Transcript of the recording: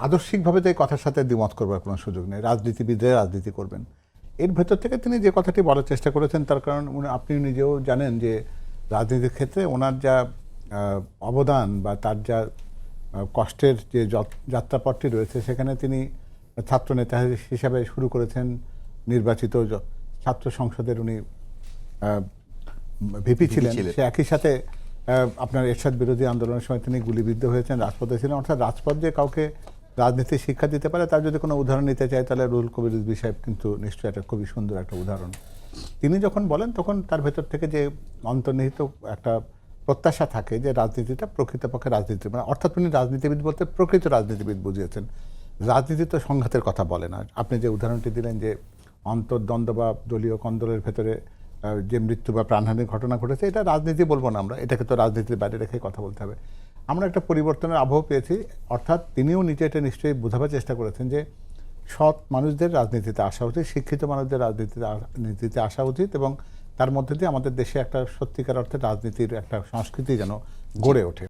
আদর্শিকভাবে তো এই কথার সাথে দ্বিমত করবার কোনো সুযোগ নেই। রাজনীতিবিদরা রাজনীতি করবেন। এর ভেতর থেকে তিনি যে কথাটি বলার চেষ্টা করেছেন তার কারণ আপনি নিজেও জানেন যে রাজনীতির ক্ষেত্রে ওনার যা অবদান বা তার যা কষ্টের যে যাত্রাপথটি রয়েছে সেখানে তিনি ছাত্রনেতা হিসাবে শুরু করেছেন, নির্বাচিত ছাত্র সংসদের উনি ভিপি ছিলেন। সে একই সাথে আপনার এরশাদ বিরোধী আন্দোলনের সময় তিনি গুলিবিদ্ধ হয়েছেন, রাজপথে ছিলেন। অর্থাৎ রাজপথ যে কাউকে রাজনীতির শিক্ষা দিতে পারে তার যদি কোনো উদাহরণ নিতে চাই তাহলে রুহুল কবির রিজভী সাহেব কিন্তু নিশ্চয়ই একটা খুবই সুন্দর একটা উদাহরণ। তিনি যখন বলেন তখন তার ভেতর থেকে যে অন্তর্নিহিত একটা প্রত্যাশা থাকে যে রাজনীতিটা প্রকৃতপক্ষে রাজনীতি, মানে অর্থাৎ উনি রাজনীতিবিদ বলতে প্রকৃত রাজনীতিবিদ বুঝিয়েছেন। রাজনীতি তো সংঘাতের কথা বলে না। আপনি যে উদাহরণটি দিলেন যে অন্তর্দ্বন্দ্ব বা দলীয় কন্দলের ভেতরে যে মৃত্যু বা প্রাণহানির ঘটনা ঘটেছে, এটা রাজনীতি বলবো না আমরা, এটাকে তো রাজনীতির বাইরে রেখে কথা বলতে হবে। আমরা একটা পরিবর্তনের আবহ পেয়েছি, অর্থাৎ তিনিও নিজে এটা নিশ্চয়ই বোঝাবার চেষ্টা করেছেন যে সৎ মানুষদের রাজনীতিতে আসা উচিত, শিক্ষিত মানুষদের রাজনীতিতে আসা উচিত, এবং তার মধ্যে দিয়ে আমাদের দেশে একটা সত্যিকার অর্থে রাজনীতির একটা সংস্কৃতি যেন গড়ে ওঠে।